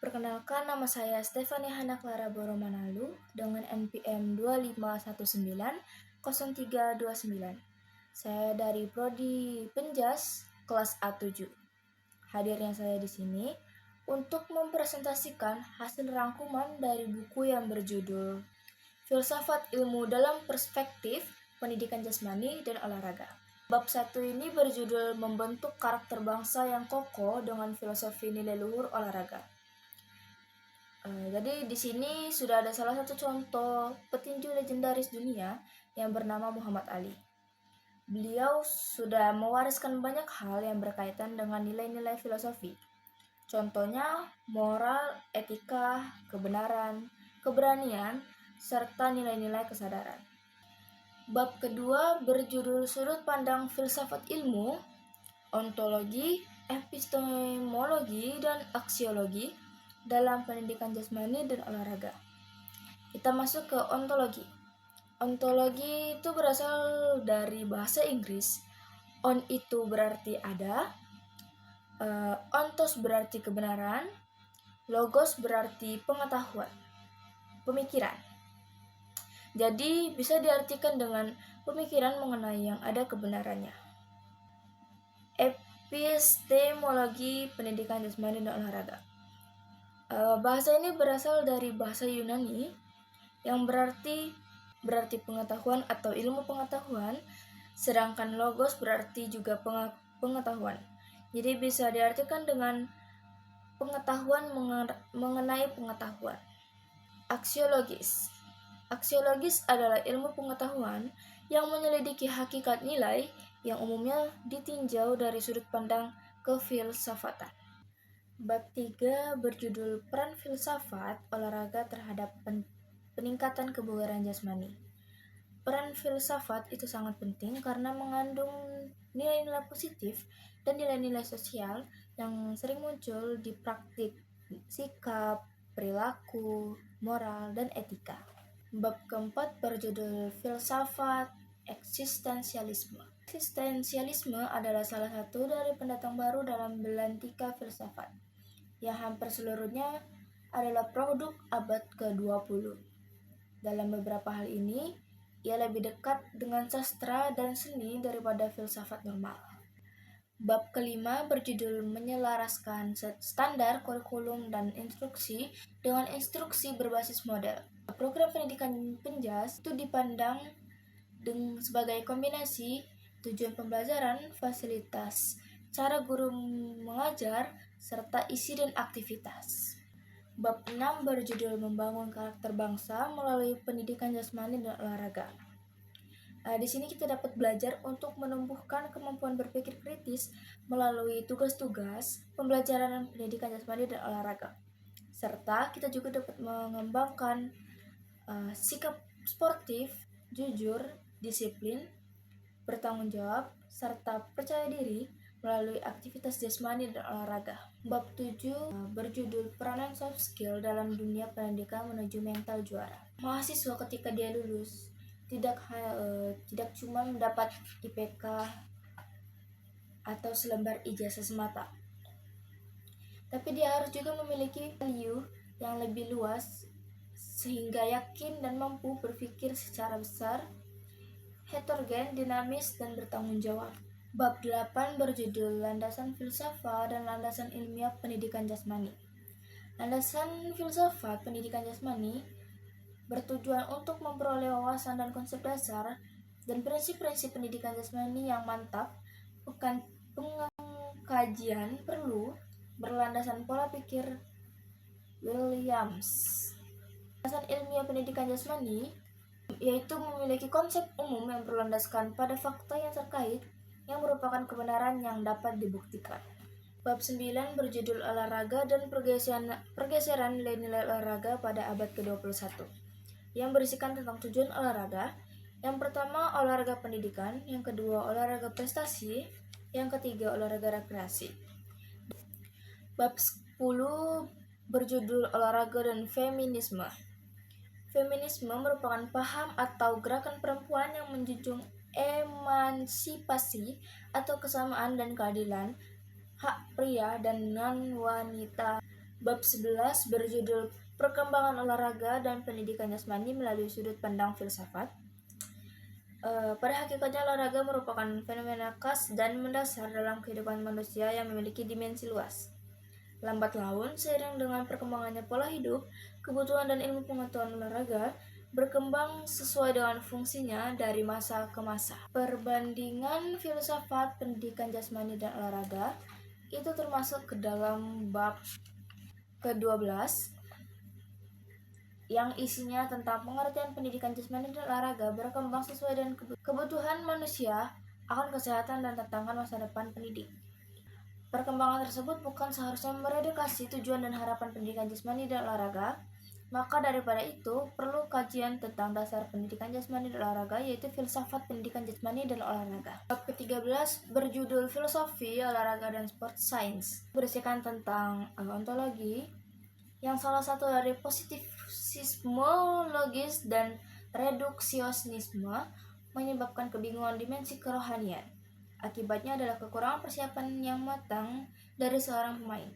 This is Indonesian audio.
Perkenalkan, nama saya Stefani Hana Clara Boromanalu dengan NPM 25190329. Saya dari Prodi Penjas kelas A7. Hadirnya saya di sini untuk mempresentasikan hasil rangkuman dari buku yang berjudul Filsafat Ilmu dalam Perspektif Pendidikan Jasmani dan Olahraga. Bab 1 ini berjudul Membentuk Karakter Bangsa yang Kokoh dengan Filosofi Nilai Luhur Olahraga. Jadi di sini sudah ada salah satu contoh petinju legendaris dunia yang bernama Muhammad Ali. Beliau sudah mewariskan banyak hal yang berkaitan dengan nilai-nilai filosofi. Contohnya moral, etika, kebenaran, keberanian, serta nilai-nilai kesadaran. Bab kedua berjudul Sudut Pandang Filsafat Ilmu, Ontologi, Epistemologi, dan Aksiologi dalam pendidikan jasmani dan olahraga. Kita masuk ke ontologi. Ontologi itu berasal dari bahasa Inggris. On itu berarti ada, ontos berarti kebenaran, logos berarti pengetahuan, pemikiran. Jadi bisa diartikan dengan pemikiran mengenai yang ada kebenarannya. Epistemologi pendidikan jasmani dan olahraga. Bahasa ini berasal dari bahasa Yunani yang berarti pengetahuan atau ilmu pengetahuan, sedangkan logos berarti juga pengetahuan. Jadi bisa diartikan dengan pengetahuan mengenai pengetahuan. Aksiologis. Aksiologis adalah ilmu pengetahuan yang menyelidiki hakikat nilai yang umumnya ditinjau dari sudut pandang kefilsafatan. Bab 3 berjudul Peran Filsafat Olahraga terhadap peningkatan kebugaran jasmani. Peran filsafat itu sangat penting karena mengandung nilai-nilai positif dan nilai-nilai sosial yang sering muncul di praktik sikap, perilaku, moral, dan etika. Bab keempat berjudul Filsafat Eksistensialisme. Eksistensialisme adalah salah satu dari pendatang baru dalam belantika filsafat, yang hampir seluruhnya adalah produk abad ke-20. Dalam beberapa hal ini, ia lebih dekat dengan sastra dan seni daripada filsafat normal. Bab kelima berjudul Menyelaraskan standar kurikulum dan instruksi dengan instruksi berbasis model. Program pendidikan Penjas itu dipandang sebagai kombinasi tujuan pembelajaran, fasilitas, cara guru mengajar, serta isi dan aktivitas. Bab 6 berjudul Membangun Karakter Bangsa melalui Pendidikan Jasmani dan Olahraga. Di sini kita dapat belajar untuk menumbuhkan kemampuan berpikir kritis melalui tugas-tugas pembelajaran dan pendidikan jasmani dan olahraga. Serta kita juga dapat mengembangkan sikap sportif, jujur, disiplin, bertanggung jawab, serta percaya diri melalui aktivitas jasmani dan olahraga. Bab 7 berjudul Peranan Soft Skill dalam Dunia Pendidikan Menuju Mental Juara. Mahasiswa ketika dia lulus tidak cuma mendapat IPK atau selembar ijazah semata, tapi dia harus juga memiliki value yang lebih luas sehingga yakin dan mampu berpikir secara besar, heterogen, dinamis, dan bertanggung jawab. Bab 8 berjudul Landasan Filsafat dan Landasan Ilmiah Pendidikan Jasmani. Landasan filsafat pendidikan jasmani bertujuan untuk memperoleh wawasan dan konsep dasar dan prinsip-prinsip pendidikan jasmani yang mantap. Pengkajian perlu berlandasan pola pikir Williams. Landasan ilmiah pendidikan jasmani yaitu memiliki konsep umum yang berlandaskan pada fakta yang terkait yang merupakan kebenaran yang dapat dibuktikan. Bab 9 berjudul Olahraga dan pergeseran nilai-nilai olahraga pada abad ke-21, yang berisikan tentang tujuan olahraga. Yang pertama, olahraga pendidikan. Yang kedua, olahraga prestasi. Yang ketiga, olahraga rekreasi. Bab 10 berjudul Olahraga dan Feminisme. Feminisme merupakan paham atau gerakan perempuan yang menjunjung emansipasi atau kesamaan dan keadilan hak pria dan non-wanita Bab 11 berjudul Perkembangan Olahraga dan Pendidikan Jasmani melalui Sudut Pandang Filsafat. Pada hakikatnya olahraga merupakan fenomena khas dan mendasar dalam kehidupan manusia yang memiliki dimensi luas. Lambat laun, seiring dengan perkembangannya pola hidup, kebutuhan dan ilmu pengetahuan olahraga berkembang sesuai dengan fungsinya dari masa ke masa. Perbandingan filsafat pendidikan jasmani dan olahraga itu termasuk ke dalam bab ke-12 yang isinya tentang pengertian pendidikan jasmani dan olahraga berkembang sesuai dengan kebutuhan manusia akan kesehatan dan tantangan masa depan pendidik. Perkembangan tersebut bukan seharusnya meredukasi tujuan dan harapan pendidikan jasmani dan olahraga, maka daripada itu perlu kajian tentang dasar pendidikan jasmani dan olahraga, yaitu filsafat pendidikan jasmani dan olahraga. Bab ke-13 berjudul Filosofi, Olahraga dan Sport Science, berisikan tentang ontologi, yang salah satu dari positivisme logis dan reduksionisme menyebabkan kebingungan dimensi kerohanian. Akibatnya adalah kekurangan persiapan yang matang dari seorang pemain.